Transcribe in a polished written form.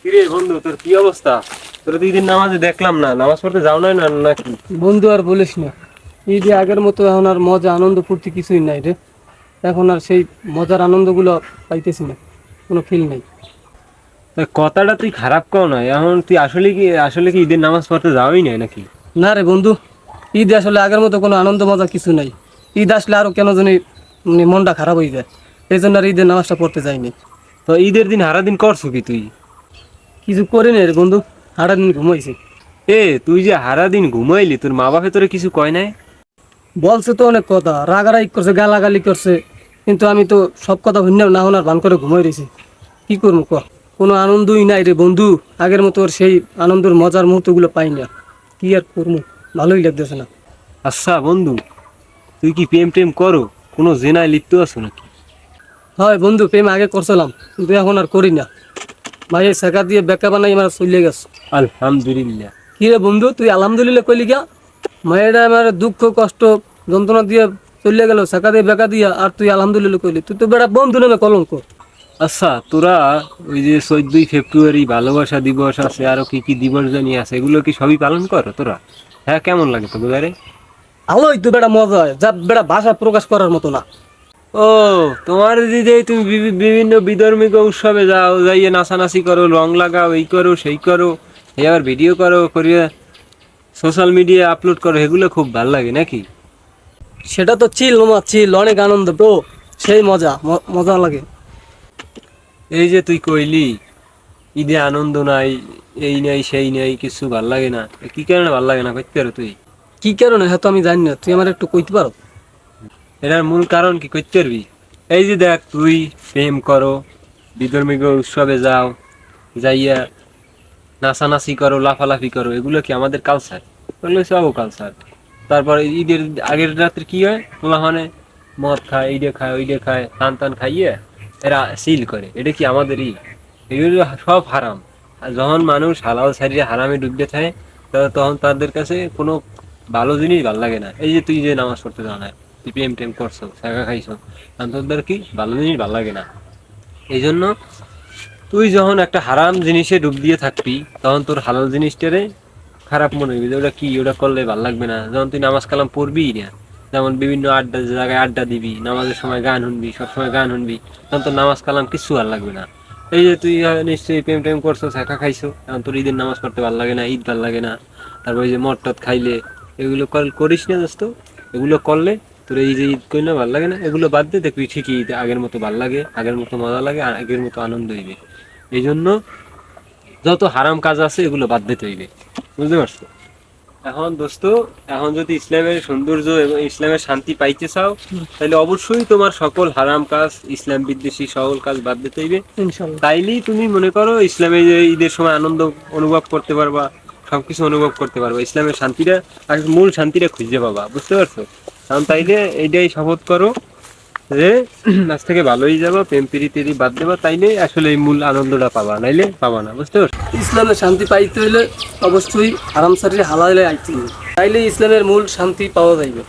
কিরে বন্ধু, তোর কি অবস্থা? তোর দুই দিন নামাজে দেখলাম না, নামাজ পড়তে যাও নাই না নাকি? বন্ধু আর বলিস না, এই যে আগের মতো এখন আর মজা আনন্দ ফুর্তি কিছুই নাই রে। এখন আর সেই মজার আনন্দগুলো পাইতেছি না, কোনো ফিল নাই। তা কথাটা তুই খারাপ কও না, এখন তুই আসলে কি ঈদের নামাজ পড়তে যাওয়াই নাই নাকি? না রে বন্ধু, ঈদ আসলে আগের মতো কোনো আনন্দ মজা কিছু নাই। ঈদ আসলে আরো কেন জানি মনটা খারাপ হয়ে যায়, এই জন্য আর ঈদের নামাজটা পড়তে যাইনি। তো ঈদের দিন হারা দিন করছো কি তুই? কিছু করি না রে বন্ধু, সারাদিন ঘুমাইছি। তুই যে হারা দিন ঘুমাইলি, তোর মা বাপে তোরে কিছু কয় নাই? বলছে তো অনেক কথা, রাগারাগি করছে, গালাগালি করছে, কিন্তু আমি তো সব কথা শুনলেও না শোনার ভান করে ঘুমাই রয়েছি। কি করবো ক, কোনো আনন্দই নাই রে বন্ধু। আগের মতো আর সেই আনন্দের মজার মুহূর্তগুলো পাই না। কি আর করবো, ভালোই লাগতেছে না। আচ্ছা বন্ধু, তুই কি প্রেম টেম করো? কোনো জেনায় লিপ্ত আছো নাকি? হয় বন্ধু, প্রেম আগে করছিলাম, কিন্তু এখন আর করি না। ভাইয়ের শেখা দিয়ে বেকা বানাই আমার চলে গেছে। আলহামদুলিল্লাহ। কি রে বন্ধু, তুই আলহামদুলিল্লাহ কইলি গা? মায়েরা আমার দুঃখ কষ্ট যন্ত্রণা দিয়ে চলে গেল শেখা দিয়ে বেকা দিয়া, আর তুই আলহামদুলিল্লাহ কইলি? তুই তো বেড়া বন্ধু নামে কলঙ্ক। আচ্ছা, তোরা ওই যে 14ই ফেব্রুয়ারি ভালোবাসা দিবস আছে, আরো কি কি দিবস জানি আছে, এগুলো কি সবই পালন করো তোরা? হ্যাঁ, কেমন লাগে তো বোঝারে? ভালোই তো বেড়া মজা হয়, যা বেড়া ভাষা প্রকাশ করার মতো না। ও, তোমার দিদি তুমি বিভিন্ন বিধর্মিক উৎসবে যাও, যাইয়ে নাচানাচি করো, রং লাগাও, এই করো সেই করো, এই আবার ভিডিও করো, করিয়ে সোশ্যাল মিডিয়া আপলোড করো, এগুলো খুব ভালো লাগে নাকি? সেটা তো চিল মামা, চিল, অনেক আনন্দ ব্রো, সেই মজা মজা লাগে। এই যে তুই কইলি ঈদে আনন্দ নাই, এই নাই সেই নাই, কিছু ভাল লাগে না, কি কারণে ভাল লাগে না কইতে পারো তুই? কি কারণে হ্যাঁ তো আমি জানি না, তুই আমার একটু কইতে পারো? এটার মূল কারণ কি কইতে পারবি? এই যে দেখ, তুই প্রেম করো, বিধর্মিক উৎসবে যাও, যাইয়া নাচানাচি করো, লাফালাফি করো, এগুলো কি আমাদের কালচার? এগুলো সব কালচার। তারপরে ঈদের আগের রাত্রে কি হয়, ওখানে মদ খায়, এইটা খায়, ওইটা খায়, টান টান খাইয়ে এরা সিল করে, এটা কি আমাদের এগুলো সব হারাম। আর যখন মানুষ হালাল ছাড়িয়ে হারামে ডুবতে থাকে, তখন তাদের কাছে কোনো ভালো জিনিস ভাল লাগে না। এই যে তুই যে নামাজ পড়তে যাও না, তুই প্রেম টেম করছো, শাখা খাইছো, তখন তোদের কি ভালো জিনিস ভাল লাগে না। এই জন্য তুই যখন একটা হারাম জিনিসে ডুব দিয়ে থাকবি, তখন তোর হালাল জিনিসটারে খারাপ মনে হইবি, যে ওটা কি, ওটা করলে ভাল লাগবে না। যখন তুই নামাজ কালাম পড়বি না, যেমন বিভিন্ন আড্ডা জায়গায় আড্ডা দিবি, নামাজের সময় গান শুনবি, সবসময় গান শুনবি, তখন তোর নামাজ কালাম কিছু ভাল লাগবে না। এই যে তুই নিশ্চয়ই প্রেম টেম করছো, শাখা খাইছো, এখন তোর ঈদের নামাজ পড়তে ভাল লাগে না, ঈদ ভাল লাগে না। তারপর এই যে মদ টদ খাইলে, এগুলো করিস না দোস্ত। এগুলো করলে তোর এই যে ঈদ করলে ভাল লাগে না, এগুলো বাদ দে, দেখবি ঠিকই ঈদ আগের মতো ভাল লাগে, আগের মতো মজা লাগে, আগের মতো আনন্দ হইবে। এই জন্য যত হারাম কাজ আছে এগুলো বাদ দিতে হইবে, বুঝতে পারছো? এখন দোস্ত, এখন যদি ইসলামের সৌন্দর্য এবং ইসলামের শান্তি পাইতে চাও, তাহলে অবশ্যই তোমার সকল হারাম কাজ, ইসলাম বিদ্বেষী সকল কাজ বাদ দিতে হইবে। ইনশাল্লাহ। তাইলেই তুমি মনে করো ইসলামে যে ঈদের সময় আনন্দ অনুভব করতে পারবা, সবকিছু অনুভব করতে পারবা, ইসলামের শান্তিটা আর মূল শান্তিটা খুঁজে পাবা, বুঝতে পারছো? কারণ তাইলে এইটাই শপথ করো যে আজ থেকে ভালোই যাবো, প্রেম প্রীতি বাদ দেবা, তাইলে আসলে এই মূল আনন্দটা পাবা, নাইলে পাবা না, বুঝতে পারছো? ইসলামের শান্তি পাইতে হলে অবশ্যই হারাম সারি হালালে আইতে হবে, তাইলে ইসলামের মূল শান্তি পাওয়া যাইবে।